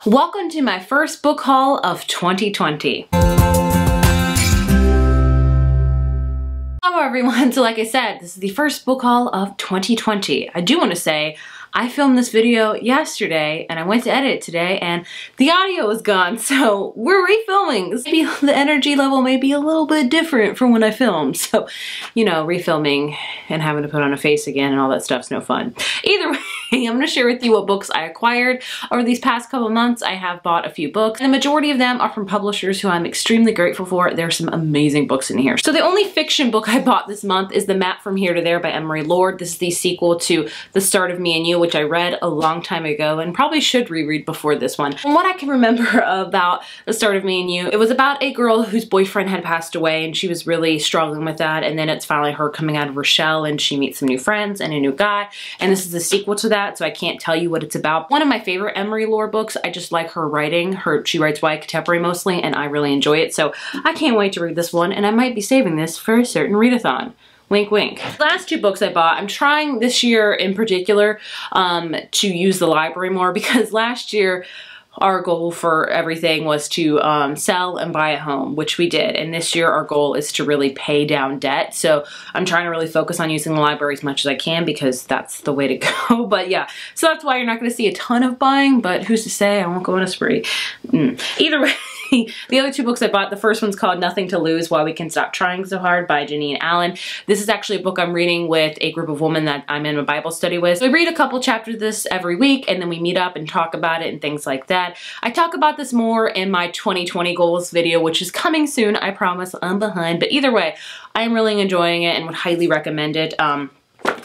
Welcome to my first book haul of 2020. Hello everyone, so like I said, this is the first book haul of 2020. I do want to say, I filmed this video yesterday and I went to edit it today and the audio is gone, so we're refilming. Maybe the energy level may be a little bit different from when I filmed, so you know, refilming and having to put on a face again and all that stuff's no fun. Either way, I'm gonna share with you what books I acquired over these past couple months. I have bought a few books and the majority of them are from publishers who I'm extremely grateful for. There's some amazing books in here. So the only fiction book I bought this month is The Map from Here to There by Emery Lord. This is the sequel to The Start of Me and You, which I read a long time ago and probably should reread before this one. From what I can remember about The Start of Me and You, it was about a girl whose boyfriend had passed away and she was really struggling with that, and then it's finally her coming out of her shell and she meets some new friends and a new guy, and this is the sequel to that, so I can't tell you what it's about. One of my favorite Emery Lord books. I just like her writing. She writes YA contemporary mostly and I really enjoy it, so I can't wait to read this one, and I might be saving this for a certain readathon. Wink, wink. The last two books I bought, I'm trying this year in particular to use the library more, because last year our goal for everything was to sell and buy a home, which we did. And this year our goal is to really pay down debt. So I'm trying to really focus on using the library as much as I can because that's the way to go. But yeah, so that's why you're not going to see a ton of buying, but who's to say I won't go on a spree. Either way. The other two books I bought, the first one's called Nothing to Lose, Why We Can Stop Trying So Hard by Janine Allen. This is actually a book I'm reading with a group of women that I'm in a Bible study with. So we read a couple chapters of this every week and then we meet up and talk about it and things like that. I talk about this more in my 2020 goals video, which is coming soon. I promise, I'm behind. But either way, I'm really enjoying it and would highly recommend it.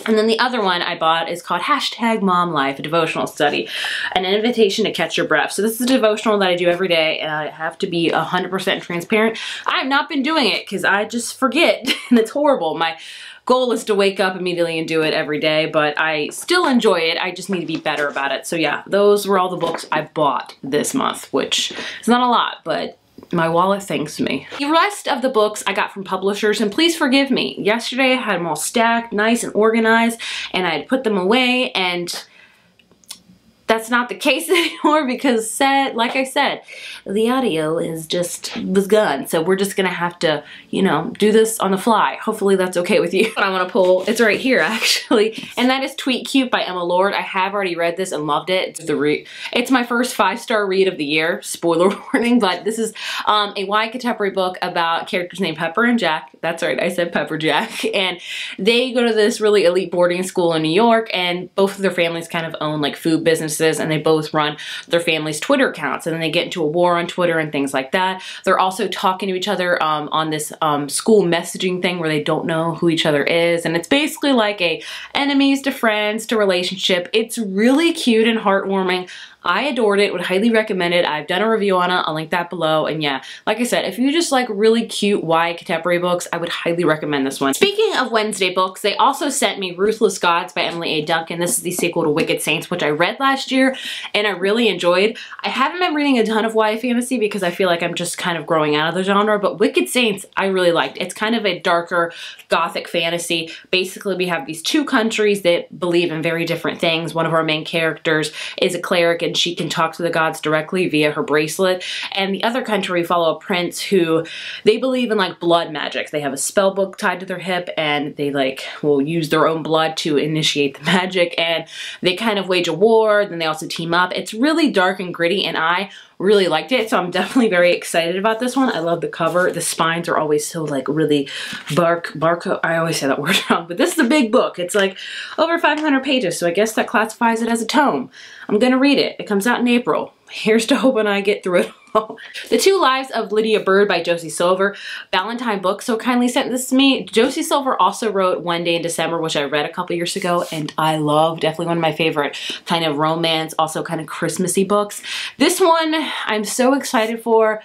And then the other one I bought is called #MomLife, a devotional study, an invitation to catch your breath. So this is a devotional that I do every day, and I have to be 100% transparent. I have not been doing it because I just forget, and it's horrible. My goal is to wake up immediately and do it every day, but I still enjoy it. I just need to be better about it. So yeah, those were all the books I bought this month, which is not a lot, but my wallet thanks me. The rest of the books I got from publishers, and please forgive me. Yesterday I had them all stacked, nice and organized, and I had put them away, and that's not the case anymore because, like I said, the audio was gone. So we're just gonna have to, you know, do this on the fly. Hopefully that's okay with you. What I wanna pull, it's right here actually, and that is Tweet Cute by Emma Lord. I have already read this and loved it. It's my first 5-star read of the year, spoiler warning, but this is a YA contemporary book about characters named Pepper and Jack. That's right, I said Pepper Jack. And they go to this really elite boarding school in New York, and both of their families kind of own like food businesses, and they both run their family's Twitter accounts, and then they get into a war on Twitter and things like that. They're also talking to each other on this school messaging thing where they don't know who each other is, and it's basically like a enemies to friends to relationship. It's really cute and heartwarming. I adored it, would highly recommend it. I've done a review on it, I'll link that below. And yeah, like I said, if you just like really cute YA contemporary books, I would highly recommend this one. Speaking of Wednesday books, they also sent me Ruthless Gods by Emily A. Duncan. This is the sequel to Wicked Saints, which I read last year and I really enjoyed. I haven't been reading a ton of YA fantasy because I feel like I'm just kind of growing out of the genre, but Wicked Saints I really liked. It's kind of a darker gothic fantasy. Basically, we have these two countries that believe in very different things. One of our main characters is a cleric and she can talk to the gods directly via her bracelet. And the other country, we follow a prince who, they believe in like blood magic. They have a spell book tied to their hip and they like will use their own blood to initiate the magic, and they kind of wage a war, then they also team up. It's really dark and gritty and I really liked it, so I'm definitely very excited about this one. I love the cover. The spines are always so like really I always say that word wrong, but this is a big book. It's like over 500 pages, so I guess that classifies it as a tome. I'm gonna read it. It comes out in April. Here's to hoping I get through it all. The Two Lives of Lydia Byrd by Josie Silver. Valentine Books so kindly sent this to me. Josie Silver also wrote One Day in December, which I read a couple years ago and I love. Definitely one of my favorite kind of romance, also kind of Christmassy books. This one I'm so excited for,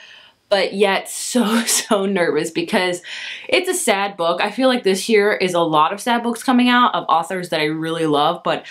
but yet so nervous because it's a sad book. I feel like this year is a lot of sad books coming out of authors that I really love, but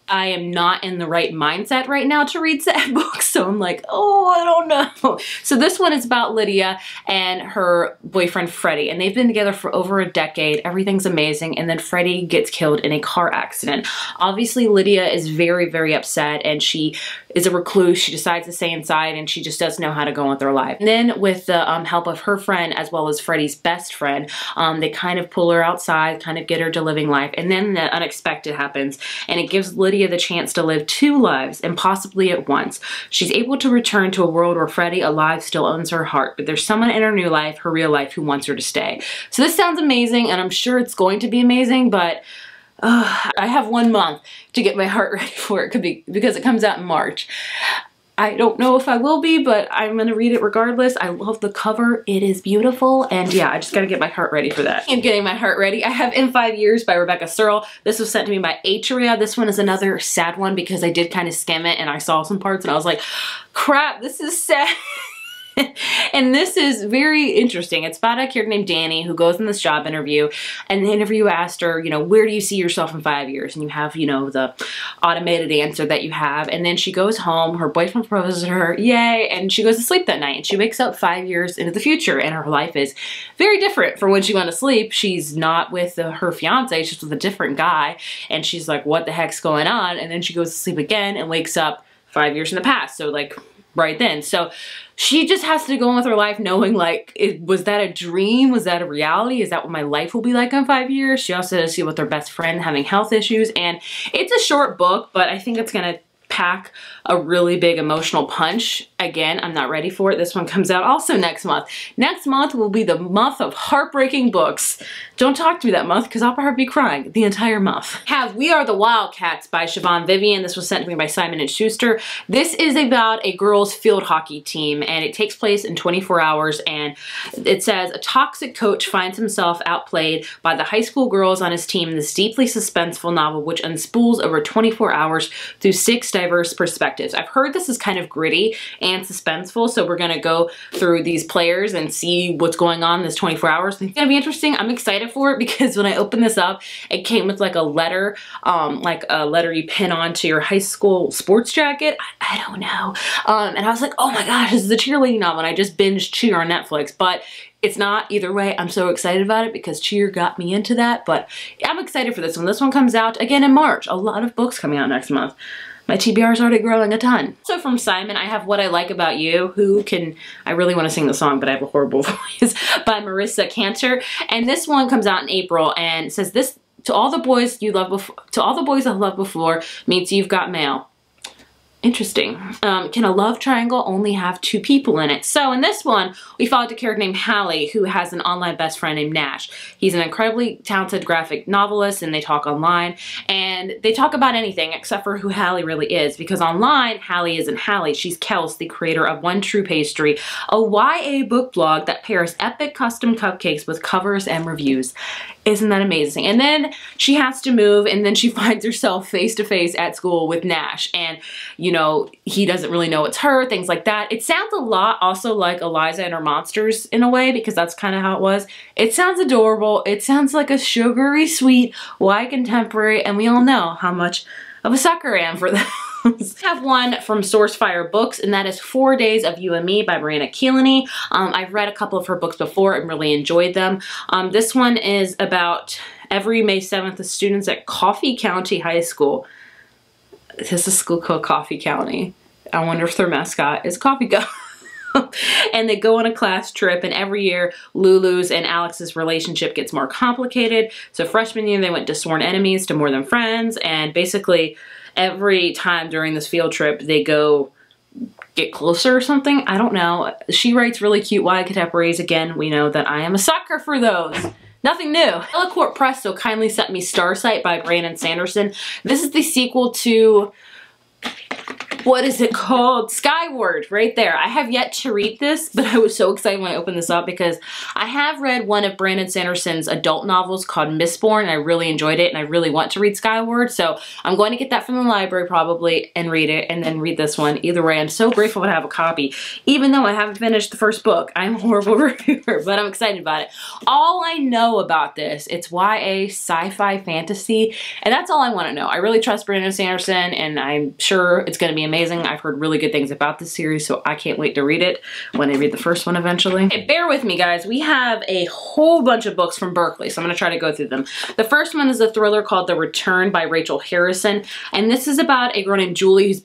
I am not in the right mindset right now to read sad books, so I'm like, oh, I don't know. So this one is about Lydia and her boyfriend Freddie, and they've been together for over a decade. Everything's amazing, and then Freddie gets killed in a car accident. Obviously, Lydia is very upset, and she is a recluse. She decides to stay inside and she just doesn't know how to go on with her life. And then with the help of her friend as well as Freddie's best friend, they kind of pull her outside, kind of get her to living life. And then the unexpected happens and it gives Lydia the chance to live 2 lives and possibly at once. She's able to return to a world where Freddie alive still owns her heart, but there's someone in her new life, her real life, who wants her to stay. So this sounds amazing and I'm sure it's going to be amazing, but I have 1 month to get my heart ready for it because it comes out in March. I don't know if I will be, but I'm going to read it regardless. I love the cover. It is beautiful. And yeah, I just got to get my heart ready for that. I'm getting my heart ready. I have In 5 Years by Rebecca Searle. This was sent to me by Btree. This one is another sad one because I did kind of skim it and I saw some parts and I was like, crap, this is sad. And this is very interesting. It's about a character named Danny who goes in this job interview and the interviewer asked her, you know, where do you see yourself in 5 years? And you have, you know, the automated answer that you have. And then she goes home, her boyfriend proposes to her, yay, and she goes to sleep that night and she wakes up 5 years into the future and her life is very different from when she went to sleep. She's not with her fiance, she's with a different guy and she's like, what the heck's going on? And then she goes to sleep again and wakes up 5 years in the past. So like right then. So she just has to go on with her life knowing like, was that a dream? Was that a reality? Is that what my life will be like in 5 years? She also has to deal with her best friend having health issues. And it's a short book, but I think it's gonna pack a really big emotional punch. Again, I'm not ready for it. This one comes out also next month. Next month will be the month of heartbreaking books. Don't talk to me that month because I'll probably be crying the entire month. Have We Are the Wildcats by Siobhan Vivian. This was sent to me by Simon & Schuster. This is about a girls field hockey team and it takes place in 24 hours and it says a toxic coach finds himself outplayed by the high school girls on his team in this deeply suspenseful novel which unspools over 24 hours through 6 diverse perspectives. I've heard this is kind of gritty and suspenseful, so we're gonna go through these players and see what's going on in this 24 hours. It's gonna be interesting. I'm excited for it because when I opened this up, it came with like a letter you pin onto your high school sports jacket. I don't know. And I was like, oh my gosh, this is a cheerleading novel, and I just binged Cheer on Netflix, but it's not. Either way, I'm so excited about it because Cheer got me into that, but I'm excited for this one. This one comes out again in March. A lot of books coming out next month. My TBR is already growing a ton. So from Simon, I have What I Like About You, I really want to sing the song, but I have a horrible voice, by Marissa Cantor. And this one comes out in April and it says this, to all the boys you love before, to all the boys I've loved before means you've got mail. Interesting. Can a love triangle only have 2 people in it? So in this one, we followed a character named Hallie who has an online best friend named Nash. He's an incredibly talented graphic novelist and they talk online and they talk about anything except for who Hallie really is, because online, Hallie isn't Hallie. She's Kels, the creator of One True Pastry, a YA book blog that pairs epic custom cupcakes with covers and reviews. Isn't that amazing? And then she has to move and then she finds herself face to face at school with Nash and, you know, he doesn't really know it's her, things like that. It sounds a lot also like Eliza and Her Monsters in a way because that's kind of how it was. It sounds adorable. It sounds like a sugary sweet YA contemporary and we all know how much of a sucker I am for that. I have one from Sourcefire Books, and that is 4 Days of You and Me by Mariana Keelany. I've read a couple of her books before and really enjoyed them. This one is about every May 7th, the students at Coffee County High School. There's a school called Coffee County. I wonder if their mascot is Coffee Go. And they go on a class trip, and every year Lulu's and Alex's relationship gets more complicated. So freshman year they went to sworn enemies to more than friends, and basically every time during this field trip they go get closer or something. I don't know. She writes really cute YA contemporaries. Again, we know that I am a sucker for those. Nothing new. Delacorte Press so kindly sent me Starsight by Brandon Sanderson. This is the sequel to, what is it called? Skyward, right there. I have yet to read this, but I was so excited when I opened this up because I have read one of Brandon Sanderson's adult novels called Mistborn, and I really enjoyed it, and I really want to read Skyward, so I'm going to get that from the library probably and read it, and then read this one. Either way, I'm so grateful to have a copy, even though I haven't finished the first book. I'm a horrible reviewer, but I'm excited about it. All I know about this, it's YA sci-fi fantasy, and that's all I want to know. I really trust Brandon Sanderson, and I'm sure it's going to be amazing. amazing. I've heard really good things about this series, so I can't wait to read it when I read the first one eventually. Okay, bear with me, guys. We have a whole bunch of books from Berkeley, so I'm going to try to go through them. The first one is a thriller called The Return by Rachel Harrison, and this is about a girl named Julie who's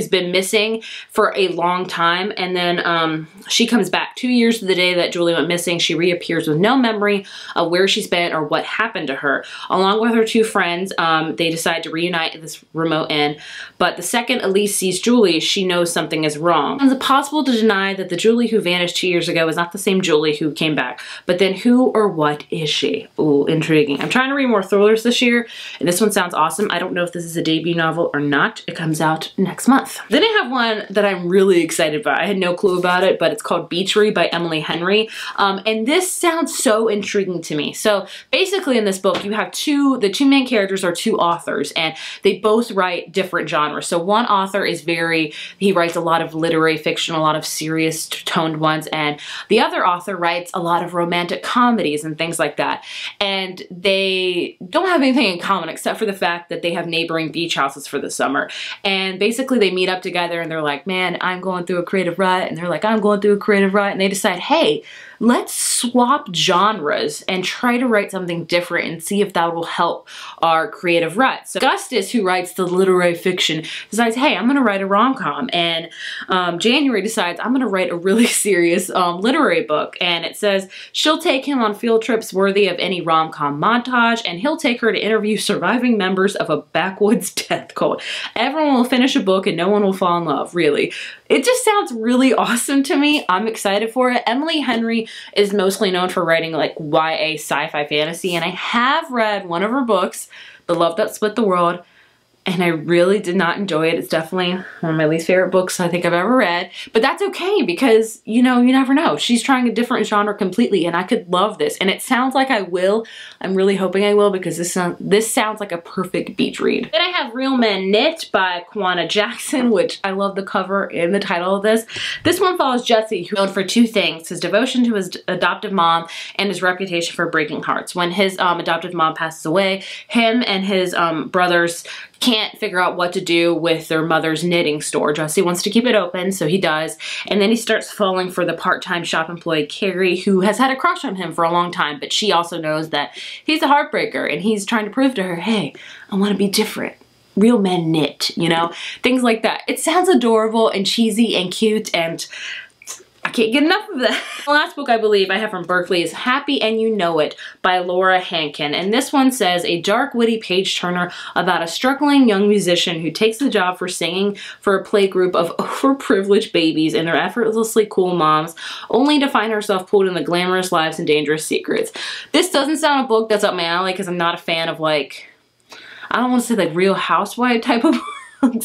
been missing for a long time, and then she comes back 2 years to the day that Julie went missing. She reappears with no memory of where she's been or what happened to her. Along with her two friends, they decide to reunite at this remote inn, but the second Elise sees Julie, she knows something is wrong. Is it possible to deny that the Julie who vanished 2 years ago is not the same Julie who came back? But then who or what is she? Ooh, intriguing. I'm trying to read more thrillers this year, and this one sounds awesome. I don't know if this is a debut novel or not. It comes out next month. Then I have one that I'm really excited about. I had no clue about it, but it's called Btree by Emily Henry. And this sounds so intriguing to me. So basically in this book, you have the two main characters are two authors, and they both write different genres. So one author is he writes a lot of literary fiction, a lot of serious toned ones, and the other author writes a lot of romantic comedies and things like that. And they don't have anything in common except for the fact that they have neighboring beach houses for the summer. And basically they meet up together and they're like, man, I'm going through a creative rut. And they're like, I'm going through a creative rut. And they decide, hey, let's swap genres and try to write something different and see if that will help our creative rut. So Augustus, who writes the literary fiction, decides, hey, I'm gonna write a rom-com. And January decides, I'm gonna write a really serious literary book. And it says, she'll take him on field trips worthy of any rom-com montage, and he'll take her to interview surviving members of a backwoods death cult. Everyone will finish a book and no one will fall in love, really. It just sounds really awesome to me. I'm excited for it. Emily Henry is mostly known for writing like YA sci-fi fantasy, and I have read one of her books, The Love That Split the World, and I really did not enjoy it. It's definitely one of my least favorite books I think I've ever read, but that's okay because, you know, you never know. She's trying a different genre completely, and I could love this, and it sounds like I will. I'm really hoping I will because this sounds like a perfect beach read. Then I have Real Men Knit by Quanah Jackson, which I love the cover and the title of this. This one follows Jesse, who's known for two things: his devotion to his adoptive mom and his reputation for breaking hearts. When his adoptive mom passes away, him and his brothers can't figure out what to do with their mother's knitting store. Jesse wants to keep it open, so he does. And then he starts falling for the part-time shop employee, Carrie, who has had a crush on him for a long time, but she also knows that he's a heartbreaker, and he's trying to prove to her, hey, I want to be different. Real men knit, you know? Things like that. It sounds adorable and cheesy and cute, and I can't get enough of that. The last book I believe I have from Berkeley is Happy and You Know It by Laura Hankin. And this one says a dark, witty page-turner about a struggling young musician who takes the job for singing for a play group of overprivileged babies and their effortlessly cool moms, only to find herself pulled in the glamorous lives and dangerous secrets. This doesn't sound a book that's up my alley because I'm not a fan of, like, I don't want to say like Real Housewife type of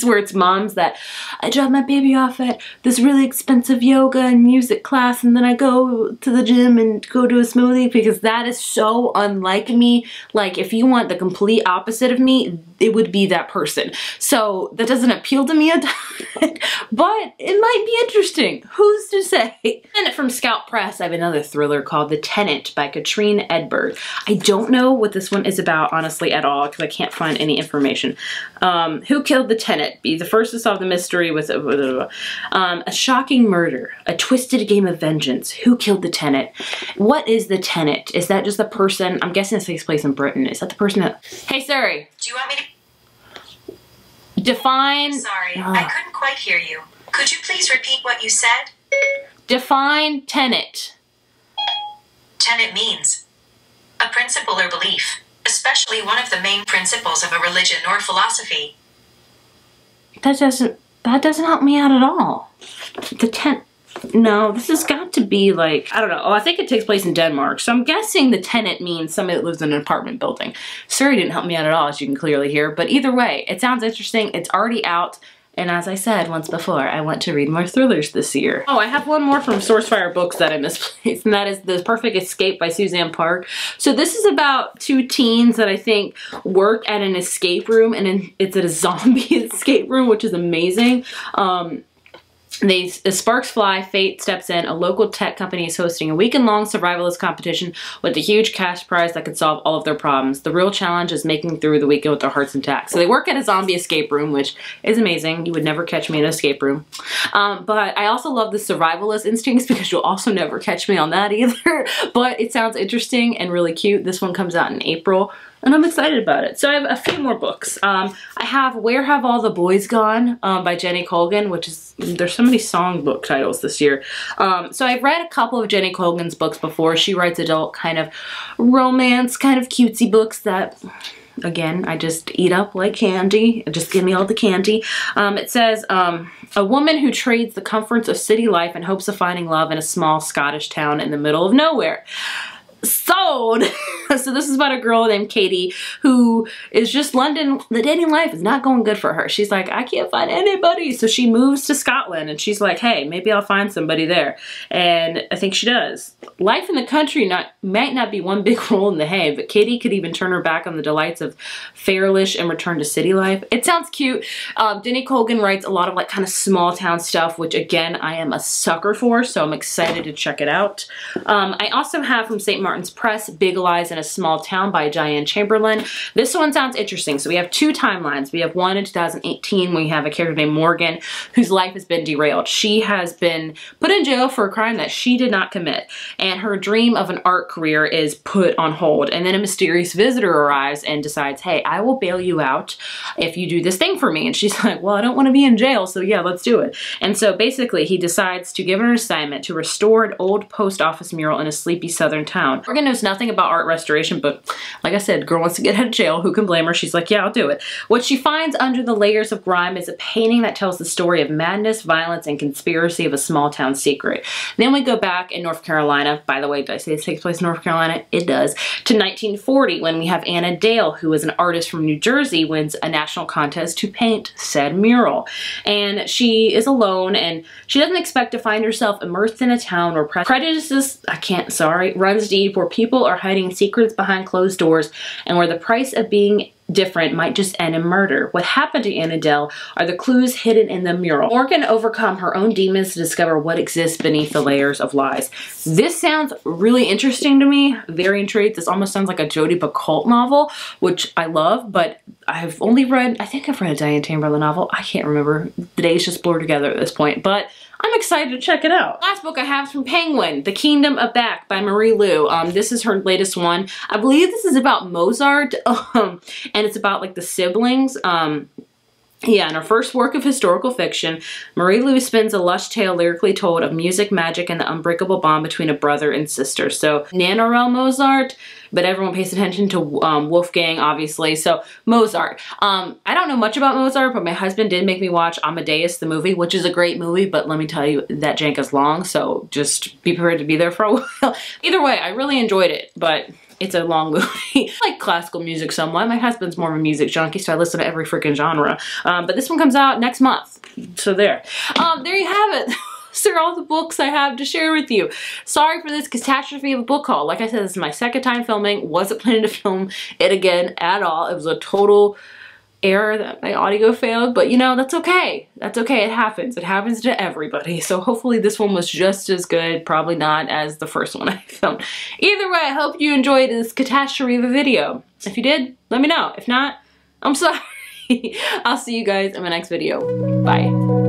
where it's moms that I drop my baby off at this really expensive yoga and music class, and then I go to the gym and go to a smoothie, because that is so unlike me. Like, if you want the complete opposite of me, it would be that person. So that doesn't appeal to me a ton, but it might be interesting. Who's to say? And from Scout Press, I have another thriller called The Tenant by Katrine Edbird. I don't know what this one is about, honestly, at all, because I can't find any information. Who killed the Tenant? Be the first to solve the mystery with a shocking murder, a twisted game of vengeance. Who killed the Tenant? What is the Tenant? Is that just the person? I'm guessing this takes place in Britain. Is that the person that... Hey Siri. Do you want me to... Define... Sorry, I couldn't quite hear you. Could you please repeat what you said? Define Tenant. Tenet means a principle or belief, especially one of the main principles of a religion or philosophy. That doesn't help me out at all. No, this has got to be like, I don't know. Oh, I think it takes place in Denmark. So I'm guessing the tenant means somebody that lives in an apartment building. Siri didn't help me out at all, as you can clearly hear. But either way, it sounds interesting. It's already out. And as I said once before, I want to read more thrillers this year. Oh, I have one more from Sourcefire Books that I misplaced, and that is The Perfect Escape by Suzanne Park. So this is about two teens that I think work at an escape room, and it's at a zombie escape room, which is amazing. As sparks fly, fate steps in. A local tech company is hosting a weekend-long survivalist competition with a huge cash prize that could solve all of their problems. The real challenge is making through the weekend with their hearts intact. So they work at a zombie escape room, which is amazing. You would never catch me in an escape room. But I also love the survivalist instincts because you'll also never catch me on that either. But it sounds interesting and really cute. This one comes out in April, and I'm excited about it. So I have a few more books. I have Where Have All the Boys Gone by Jenny Colgan, which is, there's so many songbook titles this year. So I've read a couple of Jenny Colgan's books before. She writes adult kind of romance, kind of cutesy books that, again, I just eat up like candy. Just give me all the candy. It says, a woman who trades the comforts of city life in hopes of finding love in a small Scottish town in the middle of nowhere. Sold! So this is about a girl named Katie who is just London. The dating life is not going good for her. She's like, I can't find anybody. So she moves to Scotland and she's like, hey, maybe I'll find somebody there. And I think she does. Life in the country might not be one big roll in the hay, but Katie could even turn her back on the delights of Fairlish and return to city life. It sounds cute. Jenny Colgan writes a lot of like kind of small town stuff, which again, I am a sucker for, so I'm excited to check it out. I also have from St. Martin's Press, Big Lies in a Small Town by Diane Chamberlain. This one sounds interesting. So we have two timelines. We have one in 2018. We have a character named Morgan whose life has been derailed. She has been put in jail for a crime that she did not commit. And her dream of an art career is put on hold. And then a mysterious visitor arrives and decides, hey, I will bail you out if you do this thing for me. And she's like, well, I don't want to be in jail, so yeah, let's do it. And so basically he decides to give her an assignment to restore an old post office mural in a sleepy southern town. Morgan knows nothing about art restoration, but like I said, girl wants to get out of jail. Who can blame her? She's like, yeah, I'll do it. What she finds under the layers of grime is a painting that tells the story of madness, violence, and conspiracy of a small town secret. Then we go back in North Carolina. By the way, did I say this takes place in North Carolina? It does. To 1940, when we have Anna Dale, who is an artist from New Jersey, wins a national contest to paint said mural. And she is alone, and she doesn't expect to find herself immersed in a town where prejudice, runs deep, where people are hiding secrets behind closed doors, and where the price of being different might just end in murder. What happened to Anna Dale are the clues hidden in the mural. Morgan overcome her own demons to discover what exists beneath the layers of lies. This sounds really interesting to me. Very intrigued. This almost sounds like a Jodi Picoult novel, which I love, but I've only read, I think I've read a Diane Chamberlain novel. I can't remember. The days just blur together at this point, but I'm excited to check it out. Last book I have is from Penguin, The Kingdom of Back by Marie Lu. This is her latest one. I believe this is about Mozart, and it's about like the siblings. Yeah, in her first work of historical fiction, Marie Lu spins a lush tale lyrically told of music, magic, and the unbreakable bond between a brother and sister. So, Nanorel Mozart, but everyone pays attention to Wolfgang, obviously. So, Mozart. I don't know much about Mozart, but my husband did make me watch Amadeus, the movie, which is a great movie, but let me tell you, that jank is long, so just be prepared to be there for a while. Either way, I really enjoyed it, but it's a long movie. I like classical music somewhat. My husband's more of a music junkie, so I listen to every freaking genre. But this one comes out next month. So there. There you have it. These are all the books I have to share with you. Sorry for this catastrophe of a book haul. Like I said, this is my second time filming. Wasn't planning to film it again at all. It was a total error that my audio failed, but you know, that's okay. That's okay, it happens. It happens to everybody. So hopefully this one was just as good, probably not as the first one I filmed. Either way, I hope you enjoyed this catastrophe of a video. If you did, let me know. If not, I'm sorry. I'll see you guys in my next video. Bye.